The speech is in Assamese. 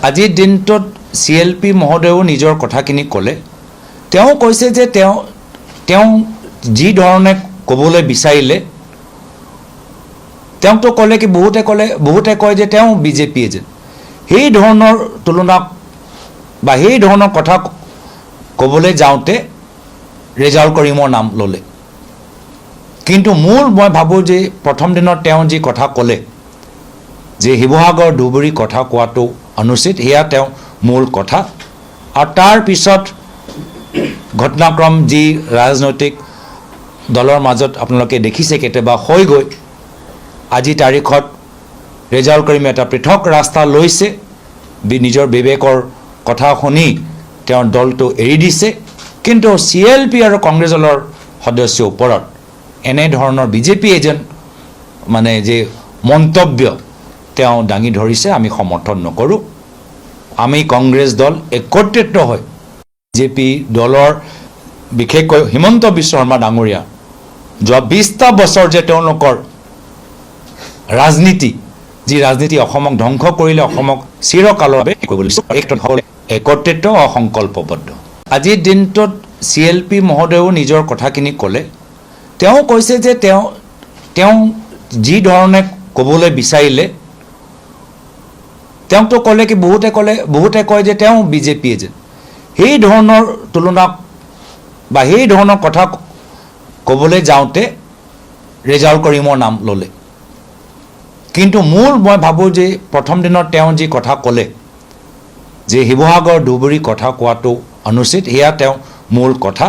আজিৰ দিনটোত CLP মহোদয়েও নিজৰ কথাখিনি ক'লে তেওঁ কৈছে যে তেওঁ যি ধৰণে ক'বলৈ বিচাৰিলে তেওঁতো ক'লে কি বহুতে কয় যে তেওঁ বিজেপি এজেণ্ট সেই ধৰণৰ তুলনা বা সেই ধৰণৰ কথা ক'বলৈ যাওঁতে ৰেজাউল কৰিমৰ নাম ল'লে কিন্তু মই ভাবোঁ যে প্ৰথম দিনত তেওঁ যি কথা ক'লে যে শিৱসাগৰ ধুবুৰী কথা কোৱাটো অনুচিত সেয়া তেওঁ মূল কথা আৰু তাৰ পিছত ঘটনাক্ৰম যি ৰাজনৈতিক দলৰ মাজত আপোনালোকে দেখিছে কেতিয়াবা হৈ গৈ আজি তাৰিখত ৰেজাউল কৰিমে এটা পৃথক ৰাস্তা লৈছে নিজৰ বিবেকৰ কথা শুনি তেওঁৰ দলটো এৰি দিছে কিন্তু CLP আৰু কংগ্ৰেছ দলৰ সদস্যৰ ওপৰত এনে ধৰণৰ বিজেপি এজেণ্ট মানে যে মন্তব্য তেওঁ দাঙি ধৰিছে আমি সমৰ্থন নকৰোঁ আমি কংগ্ৰেছ দল একত্ৰিত হৈ বিজেপি দলৰ বিশেষকৈ হিমন্ত বিশ্ব শৰ্মা ডাঙৰীয়া যোৱা 20টা বছৰ যে তেওঁলোকৰ ৰাজনীতি যি ৰাজনীতি অসমক ধ্বংস কৰিলে অসমক চিৰকালৰ বাবে একত্ৰিত আৰু সংকল্পবদ্ধ আজিৰ দিনটোত CLP মহোদয়েও নিজৰ কথাখিনি ক'লে তেওঁ কৈছে যে তেওঁ যি ধৰণে ক'বলৈ বিচাৰিলে তেওঁতো ক'লে কি বহুতে কয় যে তেওঁ বিজেপি এজেণ্ট সেই ধৰণৰ তুলনা বা সেই ধৰণৰ কথা ক'বলৈ যাওঁতে ৰেজাউল কৰিমৰ নাম ল'লে কিন্তু মই ভাবোঁ যে প্ৰথম দিনত তেওঁ যি কথা ক'লে যে শিৱসাগৰ ধুবুৰী কথা কোৱাটো অনুচিত সেয়া তেওঁ মূল কথা